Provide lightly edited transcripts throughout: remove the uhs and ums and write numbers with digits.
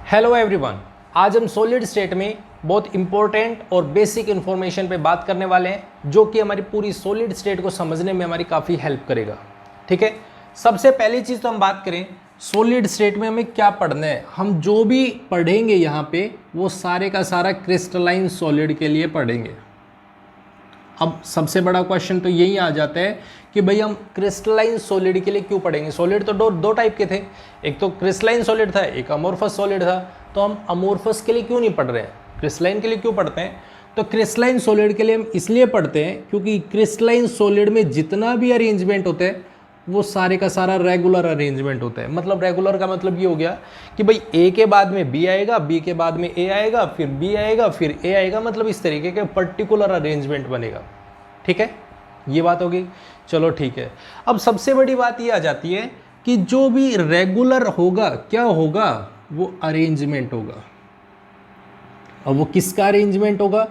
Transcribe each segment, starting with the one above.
Hello everyone, आज हम solid state में बहुत इंपॉर्टेंट और बेसिक इन्फॉर्मेशन पे बात करने वाले हैं जो कि हमारी पूरी सॉलिड स्टेट को समझने में हमारी काफ़ी हेल्प करेगा। ठीक है, सबसे पहली चीज़ तो हम बात करें सॉलिड स्टेट में हमें क्या पढ़ना है। हम जो भी पढ़ेंगे यहाँ पे वो सारे का सारा क्रिस्टलाइन सॉलिड के लिए पढ़ेंगे। अब सबसे बड़ा क्वेश्चन तो यही आ जाता है कि भाई हम क्रिस्टलाइन सॉलिड के लिए क्यों पढ़ेंगे। सॉलिड तो दो टाइप के थे, एक तो क्रिस्टलाइन सॉलिड था, एक अमोर्फस सॉलिड था। तो हम अमोर्फस के लिए क्यों नहीं पढ़ रहे हैं, क्रिस्टलाइन के लिए क्यों पढ़ते हैं। तो क्रिस्टलाइन सॉलिड के लिए हम इसलिए पढ़ते हैं क्योंकि क्रिस्टलाइन सॉलिड में जितना भी अरेंजमेंट होता है वो सारे का सारा रेगुलर अरेंजमेंट होता है। मतलब रेगुलर का मतलब ये हो गया कि भाई ए के बाद में बी आएगा, बी के बाद में ए आएगा, फिर बी आएगा, फिर ए आएगा। मतलब इस तरीके के पर्टिकुलर अरेंजमेंट बनेगा। ठीक है, ये बात होगी। चलो ठीक है, अब सबसे बड़ी बात ये आ जाती है कि जो भी रेगुलर होगा क्या होगा, वो अरेंजमेंट होगा। और वो किसका अरेंजमेंट होगा,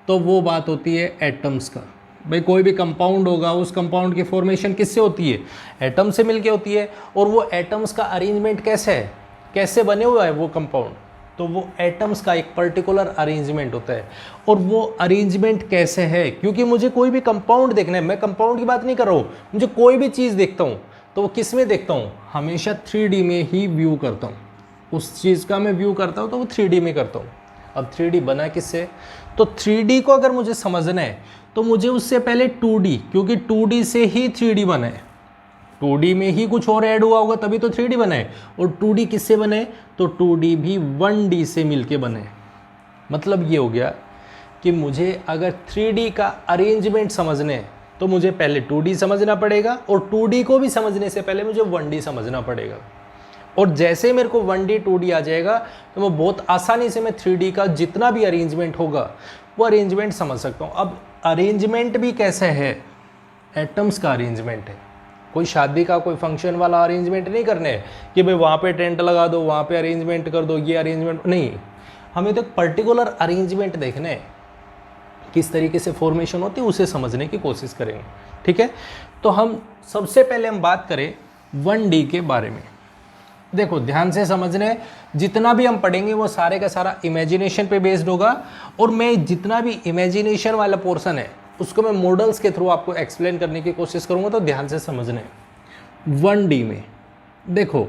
तो वो बात होती है एटम्स का। भाई कोई भी कंपाउंड होगा, उस कंपाउंड की फॉर्मेशन किससे होती है, एटम से मिलके होती है। और वो एटम्स का अरेंजमेंट कैसे है, कैसे बने हुआ है वो कंपाउंड, तो वो एटम्स का एक पर्टिकुलर अरेंजमेंट होता है। और वो अरेंजमेंट कैसे है, क्योंकि मुझे कोई भी कंपाउंड देखना है, मैं कंपाउंड की बात नहीं कर रहा हूँ, मुझे कोई भी चीज़ देखता हूँ तो वो किस में देखता हूँ, हमेशा 3D में ही व्यू करता हूँ। उस चीज़ का मैं व्यू करता हूँ तो वो 3D में करता हूँ। अब 3D बना किससे, तो 3D को अगर मुझे समझना है तो मुझे उससे पहले 2D, क्योंकि 2D से ही 3D बना है। 2D में ही कुछ और ऐड हुआ होगा तभी तो 3D बना है। और 2D किससे बने, तो 2D भी 1D से मिलके बने। मतलब ये हो गया कि मुझे अगर 3D का अरेंजमेंट समझने है तो मुझे पहले 2D समझना पड़ेगा, और 2D को भी समझने से पहले मुझे 1D समझना पड़ेगा। और जैसे मेरे को 1D 2D आ जाएगा तो मैं बहुत आसानी से मैं 3D का जितना भी अरेंजमेंट होगा वो अरेंजमेंट समझ सकता हूँ। अब अरेंजमेंट भी कैसे है, एटम्स का अरेंजमेंट है। कोई शादी का कोई फंक्शन वाला अरेंजमेंट नहीं करने हैं कि भाई वहाँ पे टेंट लगा दो, वहाँ पे अरेंजमेंट कर दो, ये अरेंजमेंट नहीं। हमें तो एक पर्टिकुलर अरेंजमेंट देखने हैं, किस तरीके से फॉर्मेशन होती है उसे समझने की कोशिश करेंगे। ठीक है, तो हम सबसे पहले हम बात करें 1D के बारे में। देखो ध्यान से समझने, जितना भी हम पढ़ेंगे वो सारे का सारा इमेजिनेशन पे बेस्ड होगा। और मैं जितना भी इमेजिनेशन वाला पोर्शन है उसको मैं मॉडल्स के थ्रू आपको एक्सप्लेन करने की कोशिश करूँगा। तो ध्यान से समझने 1D में देखो,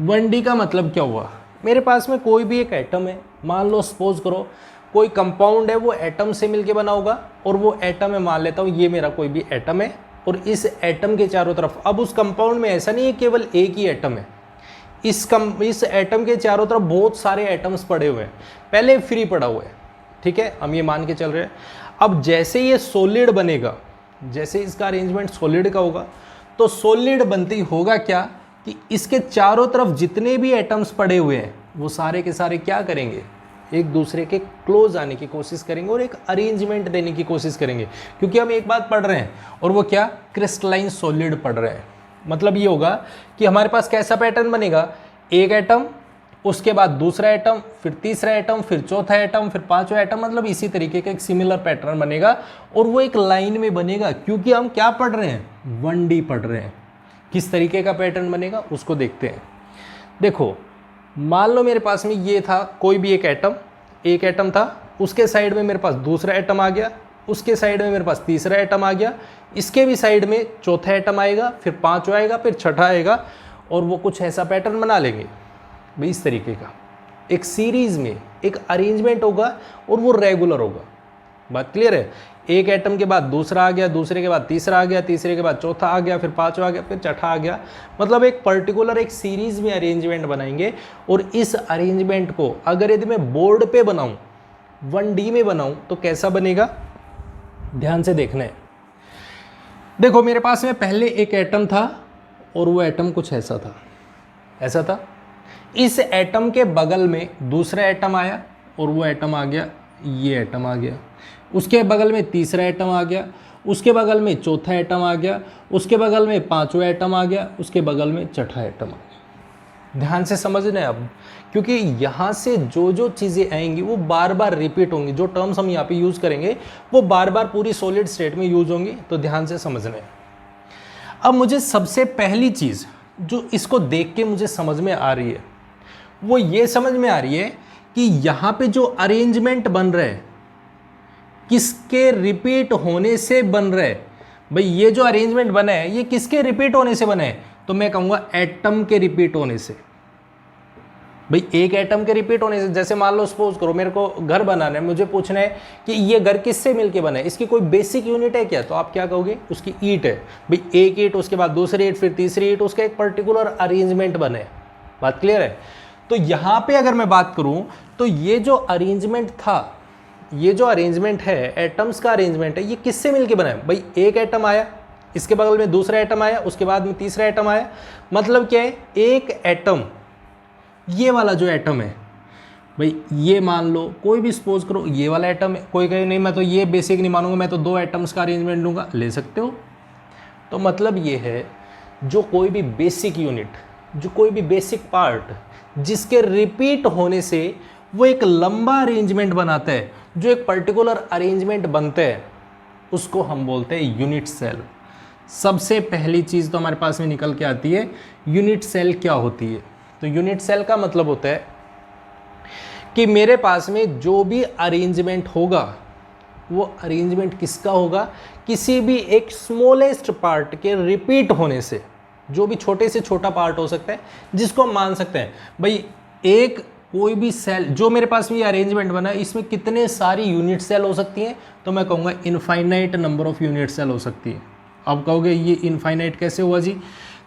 1D का मतलब क्या हुआ, मेरे पास में कोई भी एक एटम है, मान लो सपोज करो कोई कंपाउंड है वो एटम से मिलके बना होगा, और वो एटम है, मान लेता हूँ ये मेरा कोई भी एटम है, और इस एटम के चारों तरफ, अब उस कंपाउंड में ऐसा नहीं है केवल एक ही एटम है, इस एटम के चारों तरफ बहुत सारे एटम्स पड़े हुए हैं, पहले फ्री पड़ा हुआ है। ठीक है, हम ये मान के चल रहे हैं। अब जैसे ये सॉलिड बनेगा, जैसे इसका अरेंजमेंट सॉलिड का होगा, तो सॉलिड बनती होगा क्या कि इसके चारों तरफ जितने भी एटम्स पड़े हुए हैं वो सारे के सारे क्या करेंगे, एक दूसरे के क्लोज आने की कोशिश करेंगे और एक अरेंजमेंट देने की कोशिश करेंगे। क्योंकि हम एक बात पढ़ रहे हैं, और वो क्या, क्रिस्टलाइन सॉलिड पढ़ रहे हैं। मतलब ये होगा कि हमारे पास कैसा पैटर्न बनेगा, एक एटम, उसके बाद दूसरा एटम, फिर तीसरा एटम, फिर चौथा एटम, फिर पांचवा एटम। मतलब इसी तरीके का एक सिमिलर पैटर्न बनेगा, और वो एक लाइन में बनेगा। क्योंकि हम क्या पढ़ रहे हैं, 1D पढ़ रहे हैं। किस तरीके का पैटर्न बनेगा उसको देखते हैं। देखो मान लो मेरे पास में ये था कोई भी एक एटम था, उसके साइड में मेरे पास दूसरा एटम आ गया, उसके साइड में मेरे पास तीसरा एटम आ गया, इसके भी साइड में चौथा एटम आएगा, फिर पांचवा आएगा, फिर छठा आएगा, और वो कुछ ऐसा पैटर्न बना लेंगे भाई। इस तरीके का एक सीरीज में एक अरेंजमेंट होगा, और वो रेगुलर होगा। बात क्लियर है, एक एटम के बाद दूसरा आ गया, दूसरे के बाद तीसरा आ गया, तीसरे के बाद चौथा आ गया, फिर पांचवा आ गया, फिर छठा आ गया। मतलब एक पर्टिकुलर एक सीरीज में अरेंजमेंट बनाएंगे। और इस अरेंजमेंट को अगर यदि मैं बोर्ड पे बनाऊं, 1D में बनाऊं, तो कैसा बनेगा, ध्यान से देखना है। देखो मेरे पास में पहले एक एटम था, और वो एटम कुछ ऐसा था। इस एटम के बगल में दूसरा एटम आया, और वो एटम आ गया, ये एटम आ गया। उसके बगल में तीसरा एटम आ गया, उसके बगल में चौथा एटम आ गया, उसके बगल में पांचवा एटम आ गया, उसके बगल में छठा एटम आ गया। ध्यान से समझना है अब, क्योंकि यहाँ से जो जो चीज़ें आएंगी वो बार बार रिपीट होंगी। जो टर्म्स हम यहाँ पे यूज़ करेंगे वो बार बार पूरी सॉलिड स्टेट में यूज़ होंगी। तो ध्यान से समझना है। अब मुझे सबसे पहली चीज़ जो इसको देख के मुझे समझ में आ रही है वो ये समझ में आ रही है कि यहाँ पे जो अरेंजमेंट बन रहा है किसके रिपीट होने से बन रहा है। भाई ये जो अरेंजमेंट बना है ये किसके रिपीट होने से बना है, तो मैं कहूँगा एटम के रिपीट होने से। भाई एक एटम के रिपीट होने से, जैसे मान लो सपोज करो मेरे को घर बनाना है, मुझे पूछना है कि ये घर किससे मिलके बना है, इसकी कोई बेसिक यूनिट है क्या, तो आप क्या कहोगे, उसकी ईंट है। भाई एक ईंट, उसके बाद दूसरी ईंट, फिर तीसरी ईंट, उसका एक पर्टिकुलर अरेंजमेंट बना है। बात क्लियर है। तो यहाँ पे अगर मैं बात करूँ तो ये जो अरेंजमेंट था, ये जो अरेंजमेंट है एटम्स का अरेंजमेंट है, ये किससे मिलके बना है। भाई एक एटम आया, इसके बगल में दूसरा एटम आया, उसके बाद में तीसरा एटम आया। मतलब क्या है, एक एटम, ये वाला जो एटम है, भाई ये मान लो कोई भी सपोज करो ये वाला एटम है, कोई कहे नहीं मैं तो ये बेसिक नहीं मानूंगा, मैं तो दो एटम्स का अरेंजमेंट लूँगा, ले सकते हो। तो मतलब ये है जो कोई भी बेसिक यूनिट, जो कोई भी बेसिक पार्ट जिसके रिपीट होने से वो एक लंबा अरेंजमेंट बनाता है, जो एक पर्टिकुलर अरेंजमेंट बनते हैं, उसको हम बोलते हैं यूनिट सेल। सबसे पहली चीज़ तो हमारे पास में निकल के आती है यूनिट सेल क्या होती है। तो यूनिट सेल का मतलब होता है कि मेरे पास में जो भी अरेंजमेंट होगा वो अरेंजमेंट किसका होगा, किसी भी एक स्मॉलेस्ट पार्ट के रिपीट होने से। जो भी छोटे से छोटा पार्ट हो सकता है जिसको हम मान सकते हैं भाई एक कोई भी सेल, जो मेरे पास में ये अरेंजमेंट बना है इसमें कितने सारी यूनिट सेल हो सकती हैं, तो मैं कहूँगा infinite number of unit cell हो सकती है। अब कहोगे ये इनफाइनाइट कैसे हुआ जी,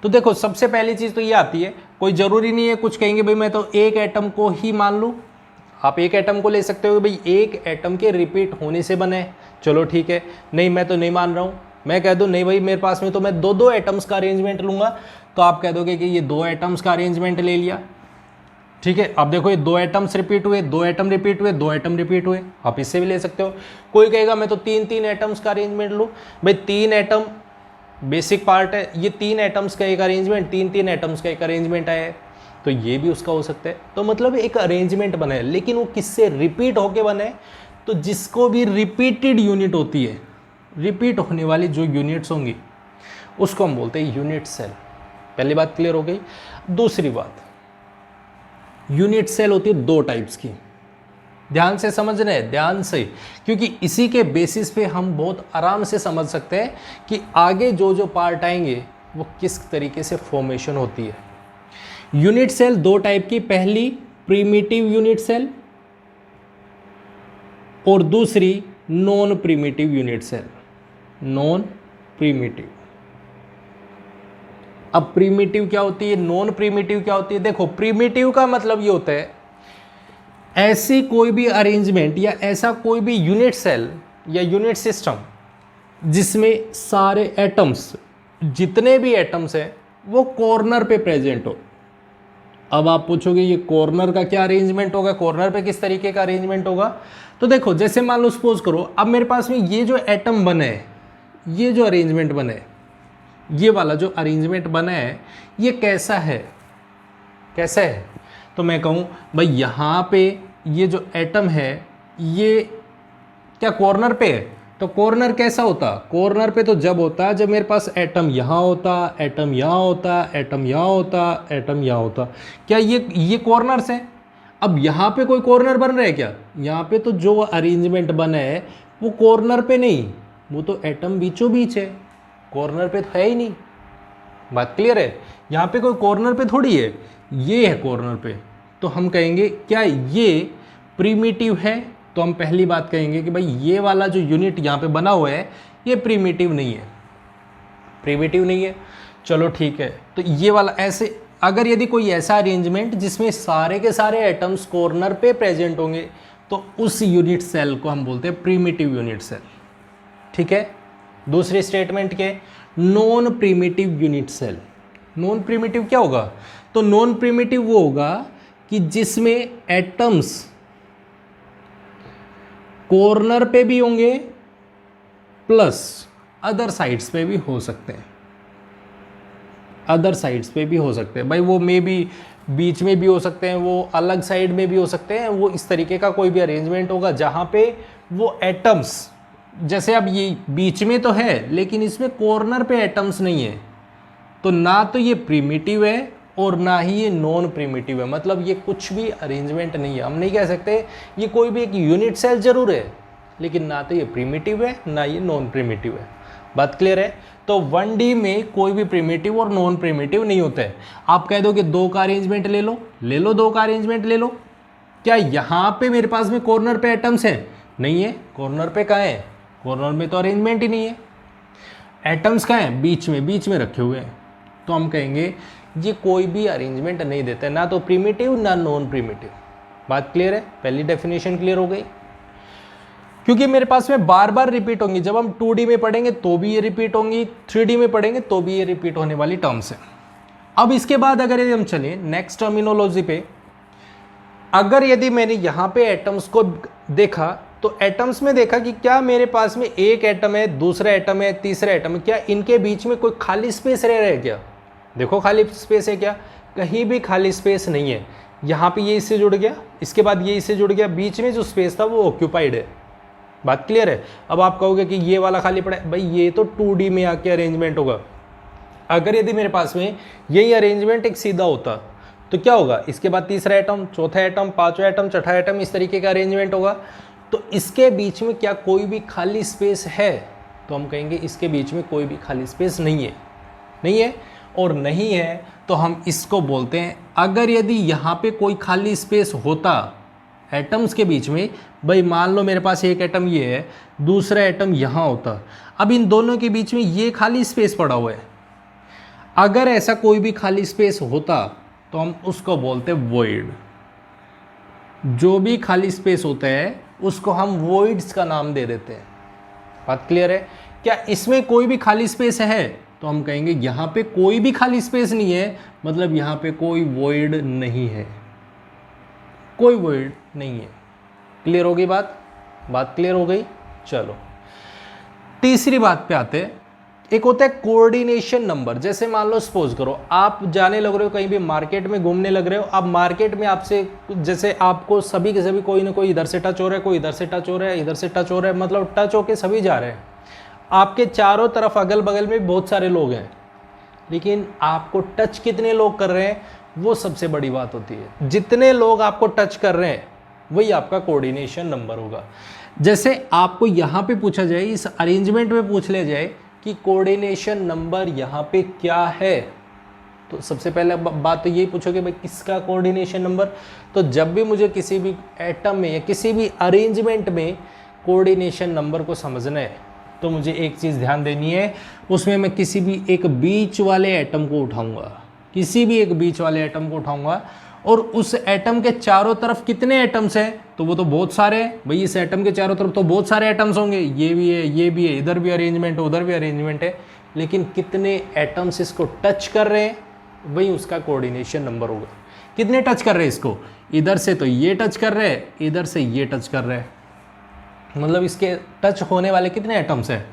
तो देखो सबसे पहली चीज़ तो ये आती है, कोई ज़रूरी नहीं है कुछ कहेंगे भाई मैं तो एक एटम को ही मान लूँ, आप एक एटम को ले सकते हो भाई एक एटम के रिपीट होने से बने, चलो ठीक है। नहीं मैं तो नहीं मान रहा हूँ, मैं कह दूँ नहीं भाई मेरे पास में तो मैं दो दो एटम्स का अरेंजमेंट लूँगा, तो आप कह दोगे कि ये दो एटम्स का अरेंजमेंट ले लिया, ठीक है। अब देखो ये दो एटम्स रिपीट हुए, दो एटम रिपीट हुए, दो एटम रिपीट हुए, आप इससे भी ले सकते हो। कोई कहेगा मैं तो तीन तीन एटम्स का अरेंजमेंट लूँ, भाई तीन एटम बेसिक पार्ट है, ये तीन एटम्स का एक अरेंजमेंट, तीन तीन एटम्स का एक अरेंजमेंट आया है, तो ये भी उसका हो सकता है। तो मतलब एक अरेंजमेंट बना है, लेकिन वो किससे रिपीट होके बने, तो जिसको भी रिपीटेड यूनिट होती है, रिपीट होने वाली जो यूनिट्स होंगी उसको हम बोलते हैं यूनिट सेल। पहली बात क्लियर हो गई। दूसरी बात, यूनिट सेल होती है दो टाइप्स की, ध्यान से समझना है, ध्यान से, क्योंकि इसी के बेसिस पे हम बहुत आराम से समझ सकते हैं कि आगे जो जो पार्ट आएंगे वो किस तरीके से फॉर्मेशन होती है। यूनिट सेल दो टाइप की, पहली प्रीमिटिव यूनिट सेल और दूसरी non primitive unit cell. Non primitive, अब प्रीमिटिव क्या होती है, नॉन प्रीमिटिव क्या होती है। देखो प्रीमिटिव का मतलब ये होता है ऐसी कोई भी अरेंजमेंट या ऐसा कोई भी यूनिट सेल या यूनिट सिस्टम जिसमें सारे एटम्स, जितने भी एटम्स हैं वो कॉर्नर पे प्रेजेंट हो। अब आप पूछोगे ये कॉर्नर का क्या अरेंजमेंट होगा, कॉर्नर पे किस तरीके का अरेंजमेंट होगा। तो देखो जैसे मान लो सपोज करो अब मेरे पास में ये जो एटम बने हैं, ये जो अरेंजमेंट बने, ये वाला जो अरेंजमेंट बना है ये कैसा है, कैसा है, तो मैं कहूँ भाई यहाँ पे ये जो एटम है ये क्या कॉर्नर पे है, तो कॉर्नर कैसा होता, कॉर्नर पे तो जब होता जब मेरे पास एटम यहाँ होता, एटम यहाँ होता, एटम यहाँ होता, एटम यहाँ होता। क्या ये कॉर्नर्स हैं। अब यहाँ पे कोई कॉर्नर बन रहा है क्या, यहाँ पे तो जो अरेंजमेंट बना है वो कॉर्नर पे नहीं, वो तो एटम बीचों बीच है, कॉर्नर पे तो है ही नहीं। बात क्लियर है, यहाँ पे कोई कॉर्नर पे थोड़ी है, ये है कॉर्नर पे। तो हम कहेंगे क्या ये प्रीमिटिव है, तो हम पहली बात कहेंगे कि भाई ये वाला जो यूनिट यहाँ पे बना हुआ है ये प्रीमिटिव नहीं है, प्रीमिटिव नहीं है। चलो ठीक है, तो ये वाला ऐसे, अगर यदि कोई ऐसा अरेंजमेंट जिसमें सारे के सारे एटम्स कॉर्नर पे प्रेजेंट होंगे तो उस यूनिट सेल को हम बोलते हैं प्रीमिटिव यूनिट सेल, ठीक है। दूसरे स्टेटमेंट के non primitive unit cell. Non primitive क्या होगा, तो नॉन प्रीमिटिव वो होगा कि जिसमें एटम्स कॉर्नर पे भी होंगे प्लस अदर साइड्स पे भी हो सकते हैं, अदर साइड्स पे भी हो सकते हैं। भाई वो मे बी बीच में भी हो सकते हैं, वो अलग साइड में भी हो सकते हैं, वो इस तरीके का कोई भी अरेंजमेंट होगा जहाँ पे वो एटम्स, जैसे अब ये बीच में तो है लेकिन इसमें कॉर्नर पे एटम्स नहीं है, तो ना तो ये प्रीमिटिव है और ना ही ये नॉन प्रिमिटिव है, मतलब ये कुछ भी अरेंजमेंट नहीं है। हम नहीं कह सकते ये कोई भी एक यूनिट सेल जरूर है, लेकिन ना तो ये प्रिमिटिव है ना ये नॉन प्रिमिटिव है। बात क्लियर है? तो 1D में कोई भी प्रिमिटिव और नॉन प्रिमिटिव नहीं होता है। आप कह दो कि 2 का अरेंजमेंट ले लो, 2 का अरेंजमेंट ले लो। क्या यहाँ पे मेरे पास में कॉर्नर पे एटम्स हैं? नहीं है। कॉर्नर पे कहाँ है? कॉर्नर में तो अरेंजमेंट ही नहीं है। एटम्स कहाँ हैं? बीच में रखे हुए हैं। तो हम कहेंगे ये कोई भी अरेंजमेंट नहीं देता है, ना तो प्रिमिटिव ना नॉन प्रिमिटिव। बात क्लियर है? पहली डेफिनेशन क्लियर हो गई। क्योंकि मेरे पास में बार बार रिपीट होंगी, जब हम 2D में पढ़ेंगे तो भी ये रिपीट होंगी, 3D में पढ़ेंगे तो भी ये रिपीट होने वाली टर्म्स है। अब इसके बाद अगर यदि हम चलें नेक्स्ट टर्मिनोलॉजी पे, अगर यदि मैंने यहाँ पे एटम्स को देखा तो एटम्स में देखा कि क्या मेरे पास में एक एटम है, दूसरा एटम है, तीसरा एटम है, क्या इनके बीच में कोई खाली स्पेस रह रहा है क्या? देखो खाली स्पेस है क्या? कहीं भी खाली स्पेस नहीं है। यहाँ पे ये इससे जुड़ गया, इसके बाद ये इससे जुड़ गया, बीच में जो स्पेस था वो ऑक्यूपाइड है। बात क्लियर है? अब आप कहोगे कि ये वाला खाली पड़ा है, भाई ये तो 2D में आके अरेंजमेंट होगा। अगर यदि मेरे पास में यही अरेंजमेंट एक सीधा होता तो क्या होगा? इसके बाद तीसरा एटम, चौथा एटम, पांचवा एटम, छठा एटम, इस तरीके का अरेंजमेंट होगा। तो इसके बीच में क्या कोई भी खाली स्पेस है? तो हम कहेंगे इसके बीच में कोई भी खाली स्पेस नहीं है। नहीं है और नहीं है तो हम इसको बोलते हैं, अगर यदि यहाँ पे कोई खाली स्पेस होता एटम्स के बीच में, भाई मान लो मेरे पास एक एटम ये है, दूसरा एटम यहाँ होता, अब इन दोनों के बीच में ये खाली स्पेस पड़ा हुआ है। अगर ऐसा कोई भी खाली स्पेस होता तो हम उसको बोलते हैं वॉइड। जो भी खाली स्पेस होता है उसको हम वॉइड्स का नाम दे देते हैं। बात क्लियर है? क्या इसमें कोई भी खाली स्पेस है? तो हम कहेंगे यहाँ पे कोई भी खाली स्पेस नहीं है, मतलब यहाँ पे कोई वॉइड नहीं है, कोई वॉइड नहीं है। क्लियर हो गई बात? बात क्लियर हो गई। चलो तीसरी बात पे आते हैं। एक होता है कोऑर्डिनेशन नंबर। जैसे मान लो सपोज करो आप जाने लग रहे हो कहीं भी, मार्केट में घूमने लग रहे हो। अब मार्केट में आपसे जैसे आपको सभी के सभी कोई ना कोई इधर से टच हो रहा है, कोई इधर से टच हो रहा है, इधर से टच हो रहा है, मतलब टच होके सभी जा रहे हैं। आपके चारों तरफ अगल बगल में बहुत सारे लोग हैं, लेकिन आपको टच कितने लोग कर रहे हैं वो सबसे बड़ी बात होती है। जितने लोग आपको टच कर रहे हैं वही आपका कोऑर्डिनेशन नंबर होगा। जैसे आपको यहाँ पे पूछा जाए, इस अरेंजमेंट में पूछ लिया जाए कि कोऑर्डिनेशन नंबर यहाँ पे क्या है, तो सबसे पहले बात तो यही पूछोगे भाई किसका कोऑर्डिनेशन नंबर। तो जब भी मुझे किसी भी एटम में या किसी भी अरेंजमेंट में कोऑर्डिनेशन नंबर को समझना है तो मुझे एक चीज़ ध्यान देनी है, उसमें मैं किसी भी एक बीच वाले एटम को उठाऊंगा, किसी भी एक बीच वाले एटम को उठाऊंगा और उस एटम के चारों तरफ कितने एटम्स हैं, तो वो तो बहुत सारे हैं भाई। इस एटम के चारों तरफ तो बहुत सारे एटम्स होंगे, ये भी है, ये भी है, इधर भी अरेंजमेंट है, उधर भी अरेंजमेंट है, लेकिन कितने एटम्स इसको टच कर रहे हैं वही उसका कोऑर्डिनेशन नंबर होगा। कितने टच कर रहे हैं इसको? इधर से तो ये टच कर रहे हैं, इधर से ये टच कर रहे हैं, मतलब इसके टच होने वाले कितने एटम्स हैं?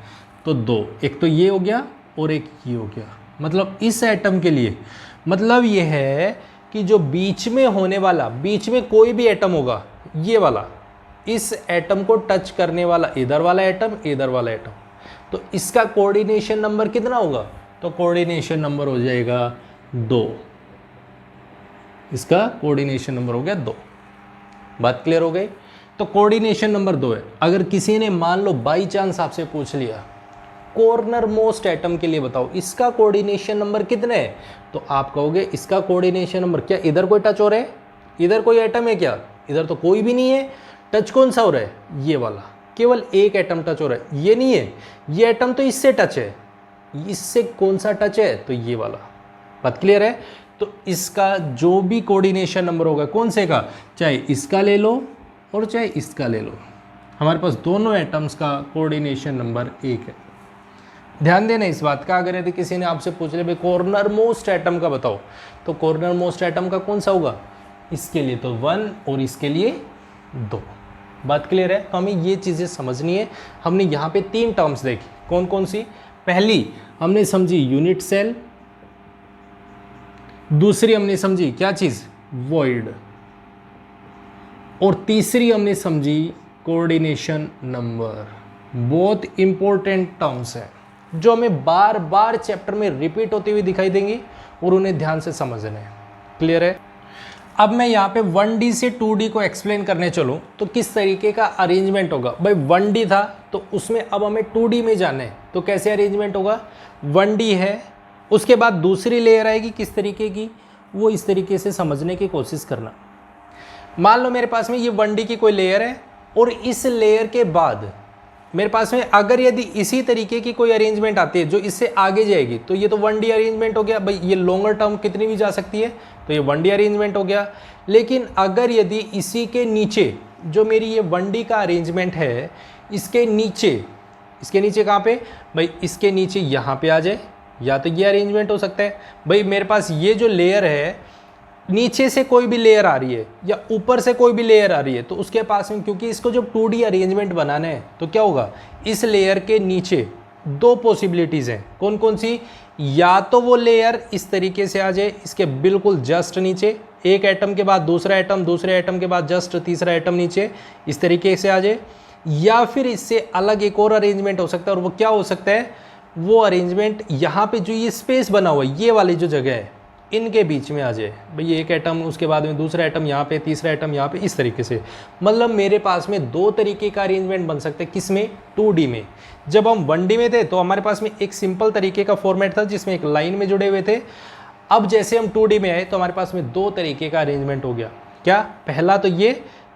तो 2। एक तो ये हो गया और एक ये हो गया। मतलब इस एटम के लिए मतलब ये है कि जो बीच में होने वाला, बीच में कोई भी एटम होगा, ये वाला, इस एटम को टच करने वाला इधर वाला एटम, इधर वाला एटम, तो इसका कोऑर्डिनेशन नंबर कितना होगा? तो कोऑर्डिनेशन नंबर हो जाएगा 2। इसका कोऑर्डिनेशन नंबर हो गया 2। बात क्लियर हो गई? तो कोऑर्डिनेशन नंबर 2 है। अगर किसी ने मान लो बाई चांस आपसे पूछ लिया कॉर्नर मोस्ट एटम के लिए बताओ इसका कोऑर्डिनेशन नंबर कितने है, तो आप कहोगे इसका कोऑर्डिनेशन नंबर, क्या इधर कोई टच हो रहा है? इधर कोई एटम है क्या? इधर तो कोई भी नहीं है। टच कौन सा हो रहा है? ये वाला, केवल एक एटम टच हो रहा है, ये नहीं है। ये एटम तो इससे टच है, इससे कौन सा टच है? तो ये वाला। बात क्लियर है? तो इसका जो भी कोऑर्डिनेशन नंबर होगा, कौन से का, चाहे इसका ले लो और चाहे इसका ले लो, हमारे पास दोनों एटम्स का कोऑर्डिनेशन नंबर 1 है। ध्यान देना इस बात का। अगर यदि किसी ने आपसे पूछ लिया भाई कॉर्नर मोस्ट एटम का बताओ, तो कॉर्नर मोस्ट एटम का कौन सा होगा? इसके लिए तो 1 और इसके लिए 2। बात क्लियर है? तो हमें ये चीज़ें समझनी है। हमने यहाँ पे 3 टर्म्स देखी, कौन कौन सी? पहली हमने समझी यूनिट सेल, दूसरी हमने समझी क्या चीज़? वॉइड, और तीसरी हमने समझी कोऑर्डिनेशन नंबर। बहुत इंपॉर्टेंट टर्म्स है जो हमें बार बार चैप्टर में रिपीट होती हुई दिखाई देंगी और उन्हें ध्यान से समझना है। क्लियर है? अब मैं यहाँ पे 1D से 2D को एक्सप्लेन करने चलूँ तो किस तरीके का अरेंजमेंट होगा। भाई 1D था तो उसमें अब हमें 2D में जाना है, तो कैसे अरेंजमेंट होगा। 1D है, उसके बाद दूसरी लेयर आएगी किस तरीके की, वो इस तरीके से समझने की कोशिश करना। मान लो मेरे पास में ये 1D की कोई लेयर है और इस लेयर के बाद मेरे पास में अगर यदि इसी तरीके की कोई अरेंजमेंट आती है जो इससे आगे जाएगी तो ये तो 1D अरेंजमेंट हो गया। भाई ये लॉन्गर टर्म कितनी भी जा सकती है तो ये 1D अरेंजमेंट हो गया। लेकिन अगर यदि इसी के नीचे जो मेरी ये 1D का अरेंजमेंट है, इसके नीचे कहाँ पे, भाई इसके नीचे यहाँ पे आ जाए, या तो ये अरेंजमेंट हो सकता है। भाई मेरे पास ये जो लेयर है, नीचे से कोई भी लेयर आ रही है या ऊपर से कोई भी लेयर आ रही है तो उसके पास में, क्योंकि इसको जब 2D अरेंजमेंट बनाना है तो क्या होगा, इस लेयर के नीचे दो पॉसिबिलिटीज़ हैं। कौन कौन सी, या तो वो लेयर इस तरीके से आ जाए, इसके बिल्कुल जस्ट नीचे, एक एटम के बाद दूसरा एटम, दूसरे एटम के बाद जस्ट तीसरा एटम नीचे, इस तरीके से आ जाए, या फिर इससे अलग एक और अरेंजमेंट हो सकता है। और वो क्या हो सकता है, वो अरेंजमेंट यहाँ पे जो ये स्पेस बना हुआ है, ये वाली जो जगह है, इनके बीच में आ जाए। भाई एक एटम, उसके बाद में दूसरा एटम यहाँ पे, तीसरा एटम यहाँ पे, इस तरीके से। मतलब मेरे पास में दो तरीके का अरेंजमेंट बन सकते हैं। किसमें, 2D में। जब हम 1D में थे तो हमारे पास में एक सिंपल तरीके का फॉर्मेट था जिसमें एक लाइन में जुड़े हुए थे। अब जैसे हम 2D में आए तो हमारे पास में दो तरीके का अरेंजमेंट हो गया। क्या, पहला तो ये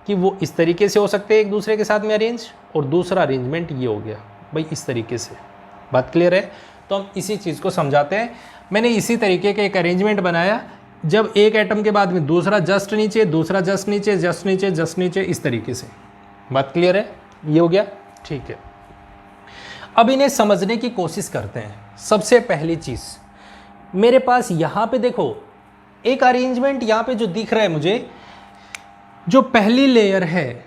कि वो इस तरीके से हो सकते हैं एक दूसरे के साथ में अरेंज, और दूसरा अरेंजमेंट ये हो गया भाई इस तरीके से। बात क्लियर है? तो हम इसी चीज़ को समझाते हैं। मैंने इसी तरीके का एक अरेंजमेंट बनाया, जब एक एटम के बाद में दूसरा जस्ट नीचे, दूसरा जस्ट नीचे, जस्ट नीचे, जस्ट नीचे, इस तरीके से। बात क्लियर है? ये हो गया, ठीक है। अब इन्हें समझने की कोशिश करते हैं। सबसे पहली चीज़ मेरे पास यहाँ पे देखो एक अरेंजमेंट यहाँ पे जो दिख रहा है मुझे, जो पहली लेयर है,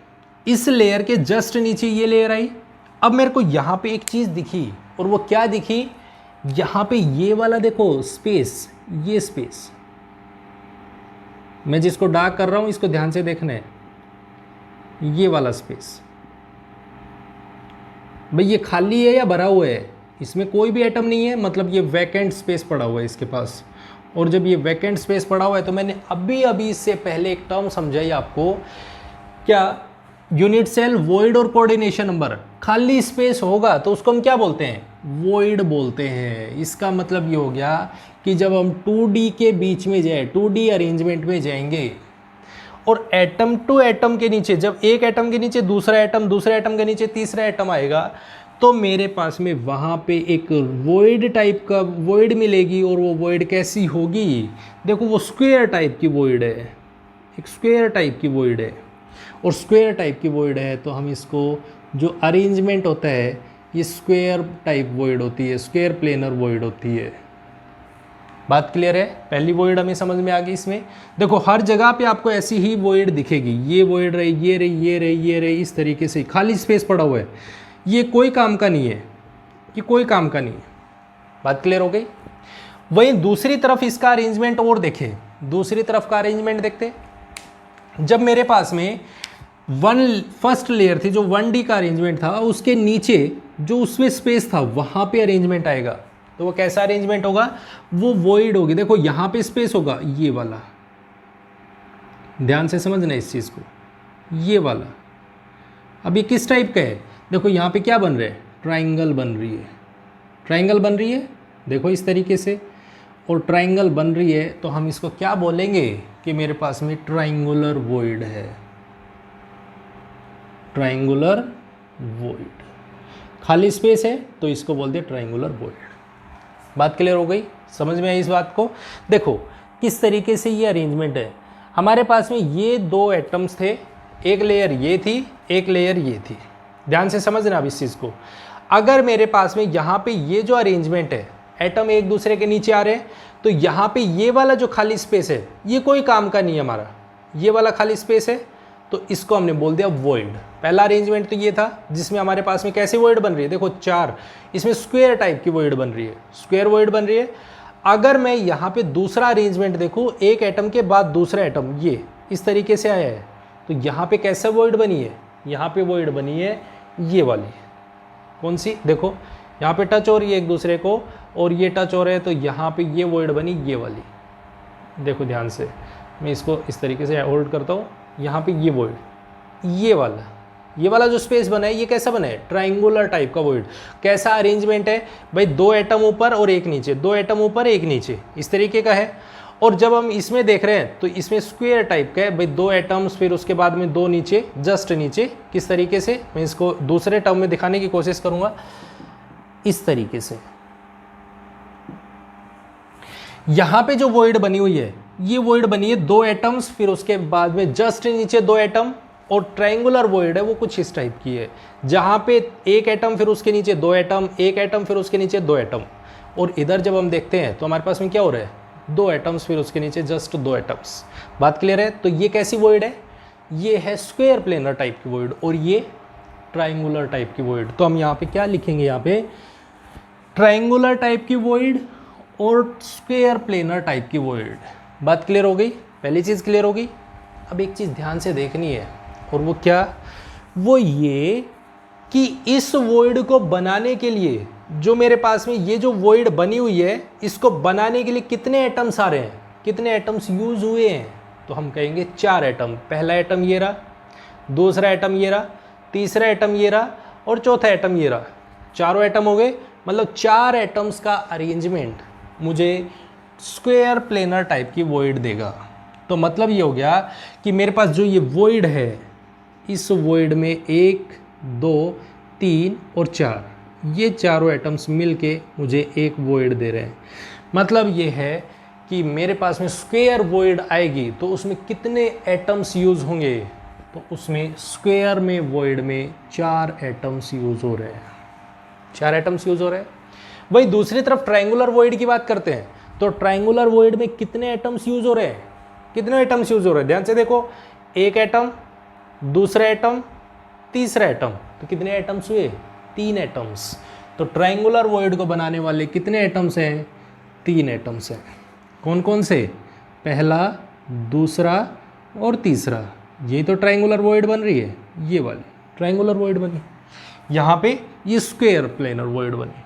इस लेयर के जस्ट नीचे ये लेयर आई। अब मेरे को यहाँ पे एक चीज़ दिखी, और वो क्या दिखी, यहाँ पे ये वाला देखो स्पेस, ये स्पेस मैं जिसको डार्क कर रहा हूँ इसको ध्यान से देखना है, ये वाला स्पेस। भाई ये खाली है या भरा हुआ है, इसमें कोई भी एटम नहीं है, मतलब ये वैकेंट स्पेस पड़ा हुआ है इसके पास। और जब ये वैकेंट स्पेस पड़ा हुआ है तो मैंने अभी इससे पहले एक टर्म समझाई आपको, क्या, यूनिट सेल, वॉइड और कोऑर्डिनेशन नंबर। खाली स्पेस होगा तो उसको हम क्या बोलते हैं, वॉइड बोलते हैं। इसका मतलब ये हो गया कि जब हम 2D के बीच में जाए, 2D अरेंजमेंट में जाएंगे, और एटम टू एटम के नीचे, जब एक एटम के नीचे दूसरा एटम, दूसरे एटम के नीचे तीसरा एटम आएगा, तो मेरे पास में वहाँ पे एक वॉइड टाइप का वॉइड मिलेगी। और वो वॉइड कैसी होगी, देखो वो स्क्वायर टाइप की वॉइड है, एक स्क्वायर टाइप की वॉइड है। और स्क्वायर टाइप की वॉइड है तो हम इसको, जो अरेंजमेंट होता है ये स्क्वायर टाइप वॉइड होती है, स्क्वायर प्लेनर वॉइड होती है। बात क्लियर है? पहली वॉइड हमें समझ में आ गई। इसमें देखो हर जगह पे आपको ऐसी ही वॉइड दिखेगी, ये वॉइड रही, ये रही, ये रही, ये रही, इस तरीके से खाली स्पेस पड़ा हुआ है। ये कोई काम का नहीं है, ये कोई काम का नहीं है। बात क्लियर हो गई? वहीं दूसरी तरफ इसका अरेंजमेंट और देखें, दूसरी तरफ का अरेंजमेंट देखते। जब मेरे पास में फर्स्ट लेयर थी जो 1D का अरेंजमेंट था, उसके नीचे जो उसमें स्पेस था वहाँ पे अरेंजमेंट आएगा, तो वो कैसा अरेंजमेंट होगा, वो वॉइड होगी। देखो यहाँ पे स्पेस होगा, ये वाला, ध्यान से समझना इस चीज़ को, ये वाला। अब ये किस टाइप का है, देखो यहाँ पे क्या बन रहा है, ट्राइंगल बन रही है, ट्राइंगल बन रही है, देखो इस तरीके से। और ट्राइंगल बन रही है तो हम इसको क्या बोलेंगे कि मेरे पास में ट्राइंगुलर वॉइड है, ट्राइंगुलर वॉइड। खाली स्पेस है तो इसको बोलते हैं ट्राइंगुलर वॉइड। बात क्लियर हो गई? समझ में आई इस बात को? देखो किस तरीके से ये अरेंजमेंट है। हमारे पास में ये दो एटम्स थे, एक लेयर ये थी, एक लेयर ये थी। ध्यान से समझना अब इस चीज़ को। अगर मेरे पास में यहाँ पे ये जो अरेंजमेंट है, एटम एक दूसरे के नीचे आ रहे हैं, तो यहाँ पे ये वाला जो खाली स्पेस है ये कोई काम का नहीं है हमारा, ये वाला खाली स्पेस है, तो इसको हमने बोल दिया वॉइड। पहला अरेंजमेंट तो ये था जिसमें हमारे पास में कैसी वॉइड बन रही है, देखो 4, इसमें स्क्वायर टाइप की वॉइड बन रही है, स्क्वायर वॉइड बन रही है। अगर मैं यहाँ पे दूसरा अरेंजमेंट देखूँ, एक एटम के बाद दूसरा एटम ये इस तरीके से आया है, तो यहाँ पे कैसा वॉइड बनी है, यहाँ पे वॉइड बनी है ये वाली। कौन सी, देखो यहाँ पे टच हो रही है एक दूसरे को और ये टच हो रहे हैं, तो यहाँ पे ये वॉइड बनी ये वाली। देखो ध्यान से, मैं इसको इस तरीके से होल्ड करता हूँ, यहाँ पे ये वॉइड, ये वाला जो स्पेस बना है ये कैसा बना है, ट्राइंगुलर टाइप का वॉइड। कैसा अरेंजमेंट है भाई, 2 एटम ऊपर और एक नीचे, 2 एटम ऊपर एक नीचे, इस तरीके का है। और जब हम इसमें देख रहे हैं तो इसमें स्क्वायर टाइप का है भाई, 2 एटम्स फिर उसके बाद में 2 नीचे, जस्ट नीचे। किस तरीके से, मैं इसको दूसरे टर्म में दिखाने की कोशिश करूंगा, इस तरीके से। यहां पे जो वॉइड बनी हुई है, ये वॉइड बनी है 2 एटम्स फिर उसके बाद में जस्ट नीचे 2 एटम, और ट्रायंगुलर वॉइड है वो कुछ इस टाइप की है, जहां पे 1 एटम फिर उसके नीचे 2 एटम, 1 एटम फिर उसके नीचे 2 एटम। और इधर जब हम देखते हैं तो हमारे पास में क्या हो रहा है, 2 एटम्स फिर उसके नीचे जस्ट 2 एटम्स। बात क्लियर है। तो ये कैसी वॉइड है, ये है स्क्वायर प्लेनर टाइप की वॉइड, और ये ट्रायंगुलर टाइप की वॉइड। तो हम यहाँ पे क्या लिखेंगे, यहाँ पे ट्रायंगुलर टाइप की वॉइड और स्क्वायर प्लेनर टाइप की वॉइड। बात क्लियर हो गई, पहली चीज़ क्लियर होगी। अब एक चीज़ ध्यान से देखनी है, और वो क्या, वो ये कि इस वॉइड को बनाने के लिए जो मेरे पास में ये जो वॉइड बनी हुई है, इसको बनाने के लिए कितने एटम्स आ रहे हैं, कितने एटम्स यूज हुए हैं, तो हम कहेंगे 4 एटम। पहला एटम ये रहा, दूसरा एटम ये रहा, तीसरा एटम ये रहा, और चौथा एटम ये रहा। 4 एटम हो गए, मतलब 4 एटम्स का अरेंजमेंट मुझे स्क्वायर प्लेनर टाइप की वॉइड देगा। तो मतलब ये हो गया कि मेरे पास जो ये वॉइड है, इस वॉइड में 1 2 3 और 4, ये चारों एटम्स मिलके मुझे एक वॉइड दे रहे हैं। मतलब ये है कि मेरे पास में स्क्वायर वॉइड आएगी तो उसमें कितने एटम्स यूज होंगे, तो उसमें स्क्वायर में वॉइड में 4 एटम्स यूज हो रहे हैं, 4 एटम्स यूज हो रहे हैं। वही दूसरी तरफ ट्रायंगुलर वॉइड की बात करते हैं, तो ट्रायंगुलर वॉइड में कितने एटम्स यूज हो रहे हैं, कितने एटम्स यूज हो रहे हैं, ध्यान से देखो, 1 एटम, दूसरा एटम, तीसरा एटम, तो कितने एटम्स हुए, 3 एटम्स। तो ट्रायंगुलर वॉइड को बनाने वाले कितने एटम्स हैं, 3 एटम्स हैं। कौन कौन से, पहला, दूसरा और तीसरा। यही तो ट्रायंगुलर वॉइड बन रही है, ये वाली ट्रायंगुलर वॉइड बनी, यहाँ पे ये स्क्वायर प्लेनर वॉइड बनी।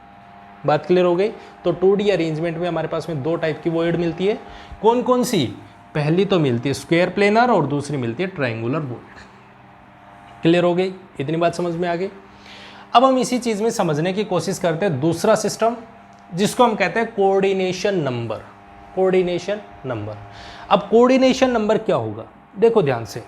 बात क्लियर हो गई। तो 2D अरेंजमेंट में हमारे पास में 2 टाइप की वॉइड मिलती है। कौन कौन सी, पहली तो मिलती है स्क्वायर प्लेनर और दूसरी मिलती है ट्रायंगुलर वॉइड। क्लियर हो गई, इतनी बात समझ में आ गई। अब हम इसी चीज़ में समझने की कोशिश करते हैं दूसरा सिस्टम, जिसको हम कहते हैं कोऑर्डिनेशन नंबर। Coordination number. अब कोऑर्डिनेशन नंबर क्या होगा, देखो ध्यान से,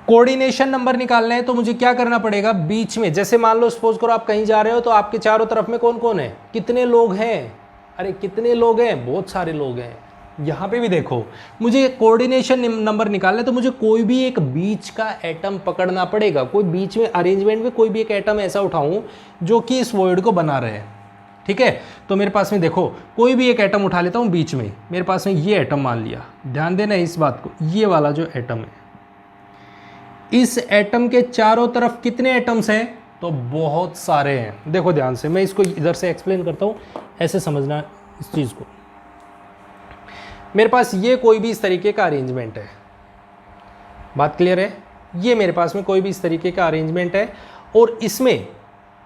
कोऑर्डिनेशन नंबर निकालना है तो मुझे क्या करना पड़ेगा, बीच में, जैसे मान लो सपोज करो आप कहीं जा रहे हो तो आपके चारों तरफ में कौन कौन है, कितने लोग हैं, अरे कितने लोग हैं, बहुत सारे लोग हैं। यहाँ पे भी देखो, मुझे कोऑर्डिनेशन नंबर निकालना है तो मुझे कोई भी एक बीच का एटम पकड़ना पड़ेगा। कोई बीच में अरेंजमेंट में कोई भी एक एटम ऐसा उठाऊं जो कि इस वॉइड को बना रहे हैं, ठीक है। तो मेरे पास में देखो, कोई भी एक एटम उठा लेता हूँ बीच में, मेरे पास में ये एटम मान लिया, ध्यान देना इस बात को, ये वाला जो एटम है, इस एटम के चारों तरफ कितने एटम्स हैं, तो बहुत सारे हैं। देखो ध्यान से, मैं इसको इधर से एक्सप्लेन करता हूँ, ऐसे समझना इस चीज़ को। मेरे पास ये कोई भी इस तरीके का अरेंजमेंट है, बात क्लियर है, ये मेरे पास में कोई भी इस तरीके का अरेंजमेंट है, और इसमें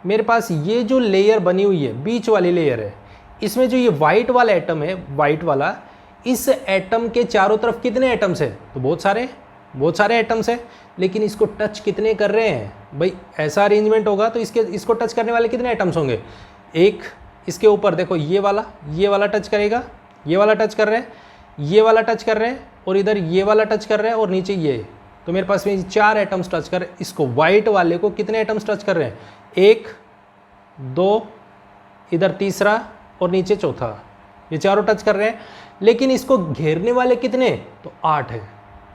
मेरे पास ये जो लेयर बनी हुई है, बीच वाली लेयर है, इसमें जो ये वाइट वाला एटम है, वाइट वाला, इस एटम के चारों तरफ कितने एटम्स हैं, तो बहुत सारे एटम्स हैं। लेकिन इसको टच कितने कर रहे हैं भाई, ऐसा अरेंजमेंट होगा तो इसको टच करने वाले कितने एटम्स होंगे, एक, इसके ऊपर देखो ये वाला टच करेगा, ये वाला टच कर रहे हैं, ये वाला टच कर रहे हैं, और इधर ये वाला टच कर रहे हैं, और नीचे ये। तो मेरे पास में 4 एटम्स टच कर रहे हैं। इसको वाइट वाले को कितने एटम्स टच कर रहे हैं, 1 2, इधर तीसरा और नीचे चौथा, ये चारों टच कर रहे हैं। लेकिन इसको घेरने वाले कितने, तो 8 है,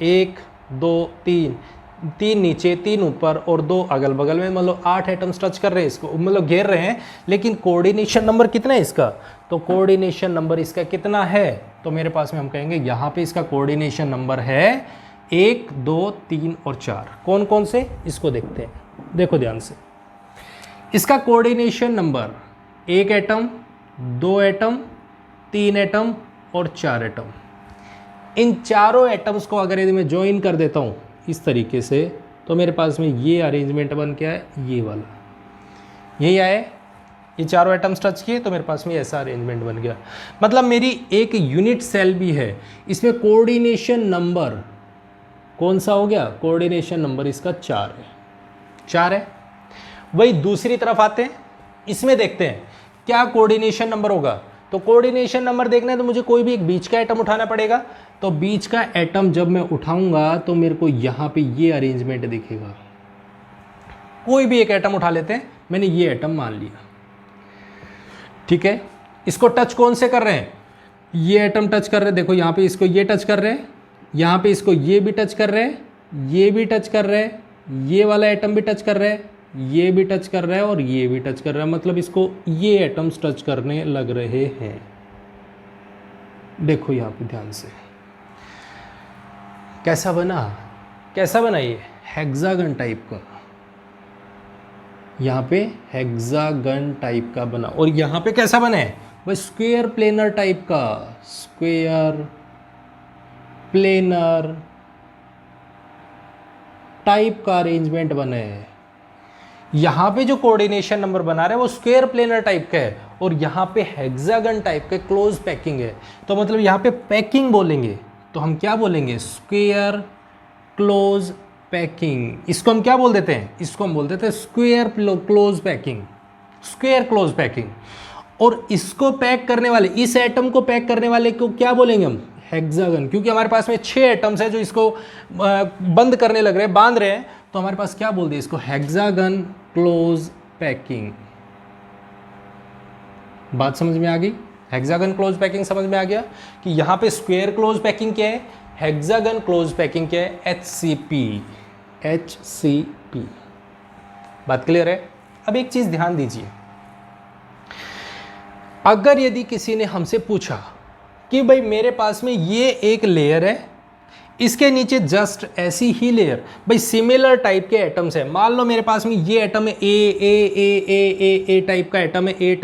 1 2 3, 3 नीचे, 3 ऊपर और 2 अगल बगल में, मतलब 8 एटम्स टच कर रहे हैं इसको, मतलब घेर रहे हैं। लेकिन कोऑर्डिनेशन नंबर कितना है इसका, तो कोऑर्डिनेशन नंबर इसका कितना है, तो मेरे पास में हम कहेंगे यहाँ पे इसका कोऑर्डिनेशन नंबर है 1 2 3 और 4। कौन कौन से, इसको देखते हैं, देखो ध्यान से। इसका coordination number 1 atom, 2 atom, 3 atom और 4 एटम। इन चारों एटम्स को अगर यदि मैं ज्वाइन कर देता हूँ इस तरीके से, तो मेरे पास में ये अरेंजमेंट बन क्या है, ये वाला, यही आए, ये चारों एटम्स टच किए तो मेरे पास में ऐसा अरेंजमेंट बन गया। मतलब मेरी एक यूनिट सेल भी है, इसमें कोऑर्डिनेशन नंबर कौन सा हो गया, कोऑर्डिनेशन नंबर इसका 4 है, 4 है। वही दूसरी तरफ आते हैं, इसमें देखते हैं क्या कोऑर्डिनेशन नंबर होगा। तो कोऑर्डिनेशन नंबर देखना है तो मुझे कोई भी एक बीच का एटम उठाना पड़ेगा। तो बीच का एटम जब मैं उठाऊंगा तो मेरे को यहाँ पे ये अरेंजमेंट दिखेगा। कोई भी एक एटम उठा लेते हैं, मैंने ये एटम मान लिया, ठीक है। इसको टच कौन से कर रहे हैं, ये एटम टच कर रहे हैं, देखो यहाँ पे इसको ये टच कर रहे हैं, यहाँ पे इसको ये भी टच कर रहे हैं, ये भी टच कर रहे हैं, ये वाला एटम भी टच कर रहे हैं, ये भी टच कर रहा है और ये भी टच कर रहा है। मतलब इसको ये एटम्स टच करने लग रहे हैं। देखो यहाँ पे ध्यान से कैसा बना, कैसा बना, ये हेक्सागन टाइप का, यहाँ पे हेक्सागन टाइप का बना। और यहाँ पे कैसा बना है भाई, स्क्वायर प्लेनर टाइप का, स्क्वायर प्लेनर टाइप का अरेंजमेंट बना है। यहाँ पे जो कोऑर्डिनेशन नंबर बना रहा है वो स्क्वायर प्लेनर टाइप का है और यहाँ पे हेक्सागन टाइप का क्लोज पैकिंग है। तो मतलब यहाँ पे पैकिंग बोलेंगे तो हम क्या बोलेंगे, स्क्वायर क्लोज पैकिंग। इसको हम क्या बोल देते हैं, इसको हम बोल देते हैं square close packing, square close packing. और इसको पैक करने वाले, इस एटम को पैक करने वाले को क्या बोलेंगे हम, हेक्सागन। क्योंकि हमारे पास में 6 एटम्स है जो इसको बंद करने लग रहे हैं, बांध रहे हैं, तो हमारे पास क्या बोल दिया इसको, हेक्सागन क्लोज पैकिंग। बात समझ में आ गई, हेक्सागन क्लोज पैकिंग समझ में आ गया कि यहाँ पे स्क्वायर क्लोज पैकिंग क्या है, हेक्सागन क्लोज पैकिंग क्या है, HCP, HCP। बात क्लियर है। अब एक चीज ध्यान दीजिए, अगर यदि किसी ने हमसे पूछा कि भाई मेरे पास में ये एक लेयर है, इसके नीचे जस्ट ऐसी ही लेयर, भाई सिमिलर टाइप के एटम्स है, मान लो मेरे पास में ये एटम है ए टाइप का एटम है, ए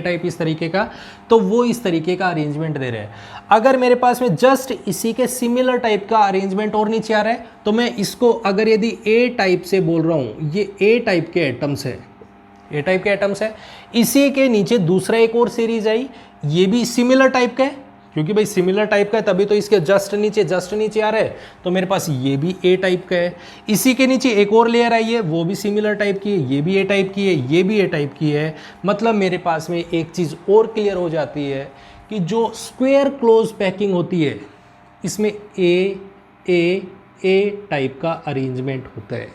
टाइप इस तरीके का, तो वो इस तरीके का अरेंजमेंट दे रहे हैं। अगर मेरे पास में जस्ट इसी के सिमिलर टाइप का अरेंजमेंट और नीचे आ रहा है तो मैं इसको अगर यदि ए टाइप से बोल रहा हूँ, ये ए टाइप के एटम्स है, ए टाइप के एटम्स है, इसी के नीचे दूसरा एक और सीरीज आई, ये भी सिमिलर टाइप का है, क्योंकि भाई सिमिलर टाइप का है तभी तो इसके जस्ट नीचे आ रहा है, तो मेरे पास ये भी ए टाइप का है। इसी के नीचे एक और लेयर आई है, वो भी सिमिलर टाइप की है, ये भी ए टाइप की है, ये भी ए टाइप की है। मतलब मेरे पास में एक चीज़ और क्लियर हो जाती है कि जो स्क्वायर क्लोज पैकिंग होती है इसमें ए टाइप का अरेंजमेंट होता है,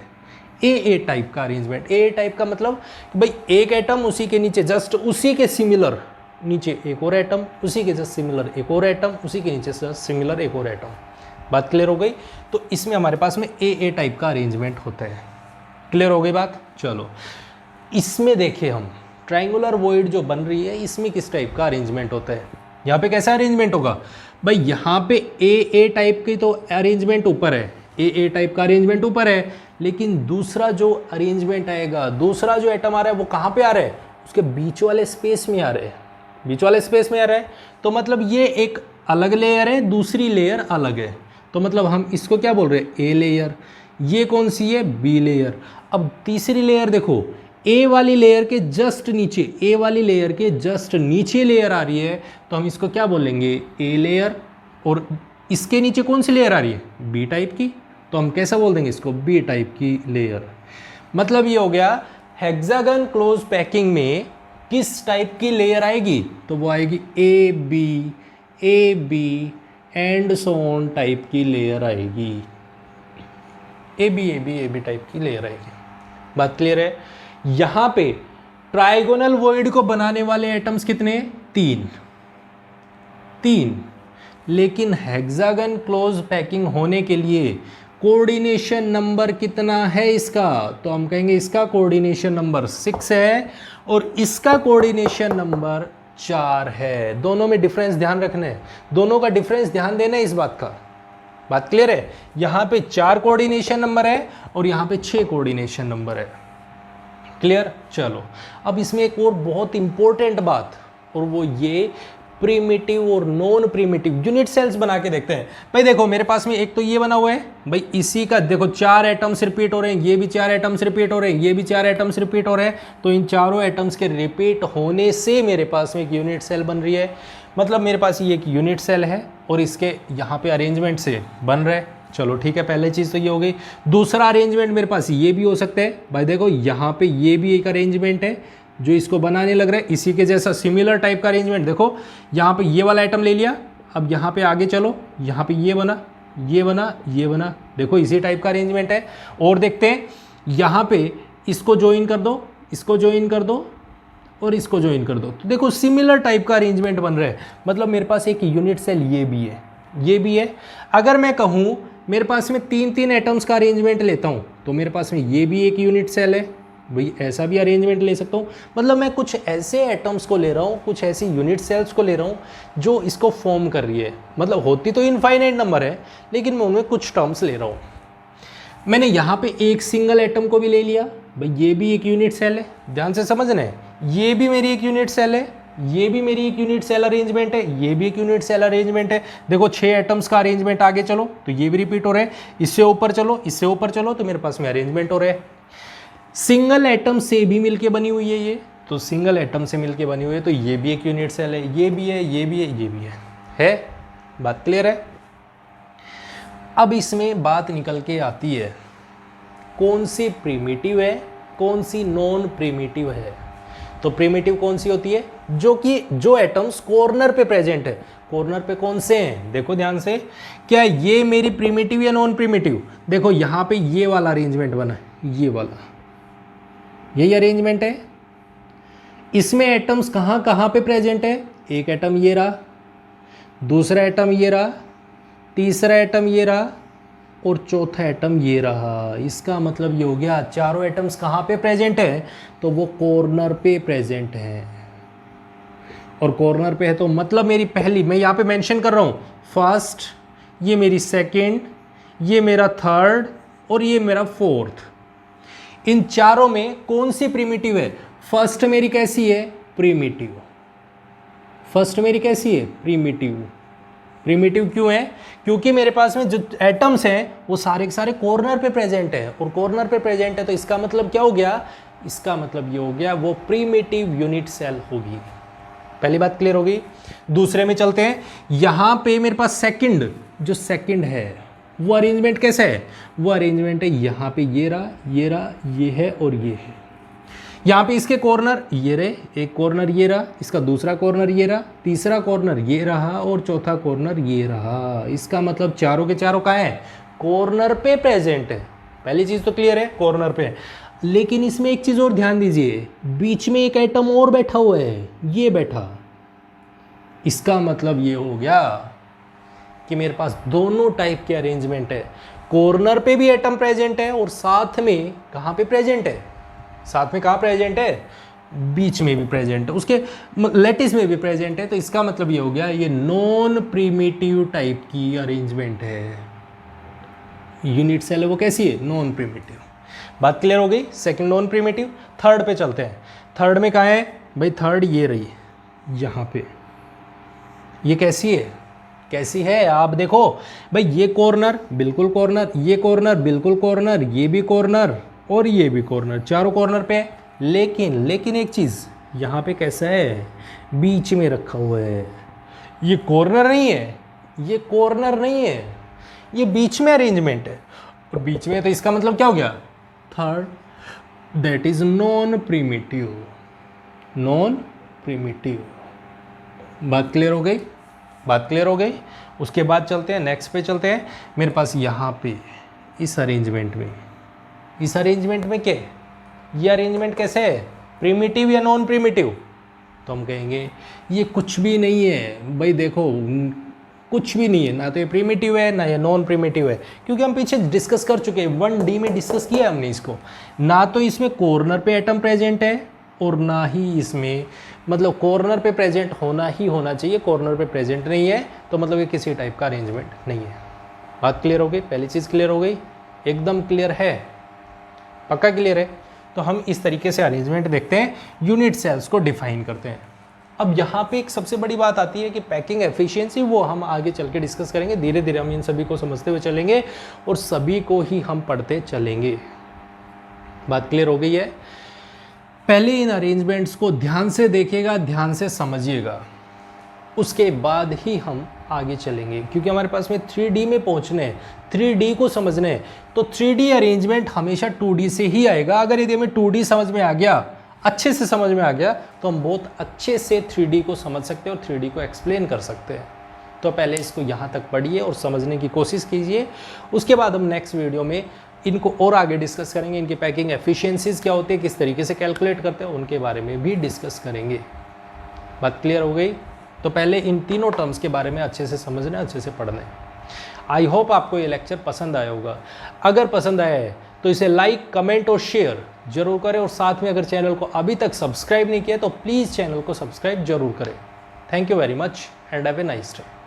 ए टाइप का अरेंजमेंट। ए टाइप का मतलब कि भाई एक एटम, उसी के नीचे जस्ट उसी के सिमिलर नीचे एक और एटम, उसी के जस्ट सिमिलर एक और एटम, उसी के नीचे जस्ट सिमिलर एक और एटम। बात क्लियर हो गई। तो इसमें हमारे पास में ए टाइप का अरेंजमेंट होता है। क्लियर हो गई बात। चलो इसमें देखिए हम ट्रायंगुलर वॉइड जो बन रही है इसमें किस टाइप का अरेंजमेंट होता है। यहाँ पे कैसा अरेंजमेंट होगा भाई, यहाँ पे ए टाइप की तो अरेंजमेंट ऊपर है, ए टाइप का अरेंजमेंट ऊपर है, लेकिन दूसरा जो अरेंजमेंट आएगा, दूसरा जो एटम आ रहा है वो कहाँ पे आ रहा है, उसके बीच वाले स्पेस में आ रहे हैं, बीच वाले स्पेस में आ रहा है। तो मतलब ये एक अलग लेयर है, दूसरी लेयर अलग है, तो मतलब हम इसको क्या बोल रहे हैं, ए लेयर। ये कौन सी है, बी लेयर। अब तीसरी लेयर देखो, ए वाली लेयर के जस्ट नीचे, ए वाली लेयर के जस्ट नीचे लेयर आ रही है, तो हम इसको क्या बोलेंगे, ए लेयर। और इसके नीचे कौन सी लेयर आ रही है, बी टाइप की, तो हम कैसा बोल देंगे इसको, बी टाइप की लेयर। मतलब ये हो गया हेक्सागन क्लोज पैकिंग में किस टाइप की लेयर आएगी, तो वो आएगी A B and so on type की लेयर आएगी, ए बी टाइप की लेयर आएगी। बात क्लियर है। यहाँ पे ट्राइगोनल वॉइड को बनाने वाले एटम्स कितने, 3, लेकिन हेक्सागन क्लोज पैकिंग होने के लिए कोऑर्डिनेशन नंबर कितना है इसका, तो हम कहेंगे इसका कोऑर्डिनेशन नंबर 6 है और इसका कोऑर्डिनेशन नंबर 4 है। दोनों में डिफरेंस ध्यान रखना है, दोनों का डिफरेंस ध्यान देना है इस बात का। बात क्लियर है। यहाँ पे 4 कोऑर्डिनेशन नंबर है और यहाँ पे 6 कोऑर्डिनेशन नंबर है। क्लियर। चलो अब इसमें एक और बहुत इंपॉर्टेंट बात, और वो ये प्रीमिटिव और नॉन प्रीमिटिव यूनिट सेल्स बना के देखते हैं। भाई देखो मेरे पास में एक तो ये बना हुआ है, भाई इसी का देखो 4 एटम्स रिपीट हो रहे हैं, ये भी 4 एटम्स रिपीट हो रहे हैं, ये भी 4 एटम्स रिपीट हो रहे हैं, तो इन चारों एटम्स के रिपीट होने से मेरे पास में एक यूनिट सेल बन रही है। मतलब मेरे पास ये एक यूनिट सेल है और इसके यहाँ पे अरेंजमेंट से बन रहा है। चलो ठीक है, पहले चीज़ तो ये हो गई। दूसरा अरेंजमेंट मेरे पास ये भी हो सकता है। भाई देखो यहाँ पे ये भी एक अरेंजमेंट है जो इसको बनाने लग रहा है, इसी के जैसा सिमिलर टाइप का अरेंजमेंट। देखो यहाँ पे ये वाला आइटम ले लिया, अब यहाँ पे आगे चलो, यहाँ पे ये बना, ये बना, ये बना, देखो इसी टाइप का अरेंजमेंट है। और देखते हैं यहाँ पे इसको ज्वाइन कर दो, इसको ज्वाइन कर दो और इसको ज्वाइन कर दो, तो देखो सिमिलर टाइप का अरेंजमेंट बन रहा है। मतलब मेरे पास एक यूनिट सेल ये भी है, ये भी है। अगर मैं कहूँ मेरे पास में 3 एटम्स का अरेंजमेंट लेता हूँ तो मेरे पास में ये भी एक यूनिट सेल है, भाई ऐसा भी अरेंजमेंट ले सकता हूँ। मतलब मैं कुछ ऐसे एटम्स को ले रहा हूँ, कुछ ऐसी यूनिट सेल्स को ले रहा हूँ जो इसको फॉर्म कर रही है। मतलब होती तो इनफाइनाइट नंबर है, लेकिन मैं उनमें कुछ टर्म्स ले रहा हूँ। मैंने यहाँ पे एक सिंगल एटम को भी ले लिया, भाई ये भी एक यूनिट सेल है, ध्यान से समझना है, ये भी मेरी एक यूनिट सेल है, ये भी मेरी एक यूनिट सेल अरेंजमेंट है, ये भी एक यूनिट सेल अरेंजमेंट है। देखो 6 एटम्स का अरेंजमेंट, आगे चलो तो ये भी रिपीट हो रहे हैं, इससे ऊपर चलो, इससे ऊपर चलो, तो मेरे पास में अरेंजमेंट हो रहे हैं। सिंगल एटम से भी मिलके बनी हुई है ये, तो सिंगल एटम से मिलके बनी हुई है, तो ये भी एक यूनिट सेल है, ये भी है, ये भी है, ये भी है। बात क्लियर है? अब इसमें बात निकल के आती है कौन सी प्रिमिटिव है, कौन सी नॉन प्रिमिटिव है। तो प्रिमिटिव कौन सी होती है? जो एटम्स कॉर्नर पे प्रेजेंट है। कॉर्नर पे कौन से हैं? देखो ध्यान से, क्या ये मेरी प्रिमिटिव या नॉन प्रिमिटिव? देखो यहाँ पे ये वाला अरेंजमेंट बना है, ये वाला, यही अरेंजमेंट है। इसमें एटम्स कहाँ कहाँ पे प्रेजेंट है? एक एटम ये रहा, दूसरा एटम ये रहा, तीसरा एटम ये रहा और चौथा एटम ये रहा। इसका मतलब ये हो गया चारों एटम्स कहाँ पे प्रेजेंट है? तो वो कॉर्नर पे प्रेजेंट है। और कॉर्नर पे है तो मतलब मेरी पहली, मैं यहाँ पे मेंशन कर रहा हूँ, फर्स्ट, ये मेरी सेकंड, ये मेरा थर्ड और ये मेरा फोर्थ। इन चारों में कौन सी प्रिमिटिव है? फर्स्ट मेरी कैसी है? प्रिमिटिव। फर्स्ट मेरी कैसी है? प्रिमिटिव। प्रिमिटिव क्यों है? क्योंकि मेरे पास में जो एटम्स हैं वो सारे के सारे कॉर्नर पे प्रेजेंट है, और कॉर्नर पे प्रेजेंट है तो इसका मतलब क्या हो गया? इसका मतलब ये हो गया वो प्रिमिटिव यूनिट सेल होगी। पहली बात क्लियर होगी। दूसरे में चलते हैं। यहाँ पे मेरे पास सेकंड, जो सेकंड है वो अरेंजमेंट कैसा है? वो अरेंजमेंट है यहाँ पे ये रहा, ये रहा, ये है और ये है। यहाँ पे इसके कॉर्नर ये रहे, एक कॉर्नर ये रहा, इसका दूसरा कॉर्नर ये रहा, तीसरा कॉर्नर ये रहा और चौथा कॉर्नर ये रहा। इसका मतलब चारों के चारों कहाँ है? कॉर्नर पे प्रेजेंट है। पहली चीज़ तो क्लियर है, कॉर्नर पे। लेकिन इसमें एक चीज़ और ध्यान दीजिए, बीच में एक एटम और बैठा हुआ है, ये बैठा। इसका मतलब ये हो गया कि मेरे पास दोनों टाइप के अरेंजमेंट है। कॉर्नर पे भी एटम प्रेजेंट है और साथ में कहाँ पे प्रेजेंट है? साथ में कहाँ प्रेजेंट है? बीच में भी प्रेजेंट है, उसके लेटिस में भी प्रेजेंट है। तो इसका मतलब ये हो गया ये नॉन प्रिमिटिव टाइप की अरेंजमेंट है। यूनिट सेल है वो कैसी है? Non primitive. बात क्लियर हो गई? Second non primitive. थर्ड पे चलते हैं। थर्ड में कहाँ है भाई? थर्ड ये रही, यहाँ पे। ये कैसी है? कैसी है? आप देखो भाई, ये कॉर्नर बिल्कुल कॉर्नर, ये कॉर्नर बिल्कुल कॉर्नर, ये भी कॉर्नर और ये भी कॉर्नर, चारों कॉर्नर पे है। लेकिन एक चीज़ यहाँ पे कैसा है? बीच में रखा हुआ है। ये कॉर्नर नहीं है, ये कॉर्नर नहीं है, ये बीच में अरेंजमेंट है। और बीच में, तो इसका मतलब क्या हो गया? Third, that is non primitive. Non primitive. बात क्लियर हो गई? बात क्लियर हो गई। उसके बाद चलते हैं, नेक्स्ट पे चलते हैं। मेरे पास यहाँ पे इस अरेंजमेंट में क्या है? ये अरेंजमेंट कैसे है? प्रिमिटिव या नॉन प्रिमिटिव? तो हम कहेंगे ये कुछ भी नहीं है। भाई देखो, कुछ भी नहीं है, ना तो ये प्रिमिटिव है ना ये नॉन प्रिमिटिव है, क्योंकि हम पीछे डिस्कस कर चुके हैं, 1D में डिस्कस किया हमने इसको। ना तो इसमें कॉर्नर पे एटम प्रेजेंट है और ना ही इसमें, मतलब कॉर्नर पे प्रेजेंट होना ही होना चाहिए, कॉर्नर पे प्रेजेंट नहीं है तो मतलब ये किसी टाइप का अरेंजमेंट नहीं है। बात क्लियर हो गई? पहली चीज़ क्लियर हो गई? एकदम क्लियर है? पक्का क्लियर है? तो हम इस तरीके से अरेंजमेंट देखते हैं, यूनिट सेल्स को डिफाइन करते हैं। अब यहाँ पे एक सबसे बड़ी बात आती है कि पैकिंग एफिशिएंसी, वो हम आगे चल के डिस्कस करेंगे। धीरे धीरे हम इन सभी को समझते हुए चलेंगे और सभी को ही हम पढ़ते चलेंगे। बात क्लियर हो गई है? पहले इन अरेंजमेंट्स को ध्यान से देखिएगा, ध्यान से समझिएगा, उसके बाद ही हम आगे चलेंगे, क्योंकि हमारे पास में 3D में पहुंचने हैं, 3D को समझने हैं, तो 3D अरेंजमेंट हमेशा 2D से ही आएगा। अगर यदि हमें 2D समझ में आ गया, अच्छे से समझ में आ गया, तो हम बहुत अच्छे से 3D को समझ सकते हैं और 3D को एक्सप्लेन कर सकते हैं। तो पहले इसको यहाँ तक पढ़िए और समझने की कोशिश कीजिए। उसके बाद हम नेक्स्ट वीडियो में इनको और आगे डिस्कस करेंगे। इनकी पैकिंग एफिशिएंसीज क्या होती है, किस तरीके से कैलकुलेट करते हैं, उनके बारे में भी डिस्कस करेंगे। बात क्लियर हो गई? तो पहले इन तीनों टर्म्स के बारे में अच्छे से समझना, अच्छे से पढ़ना है। आई होप आपको ये लेक्चर पसंद आया होगा। अगर पसंद आया है तो इसे लाइक, कमेंट और शेयर जरूर करें, और साथ में अगर चैनल को अभी तक सब्सक्राइब नहीं किया तो प्लीज़ चैनल को सब्सक्राइब जरूर करें। Thank you very much and have a nice day.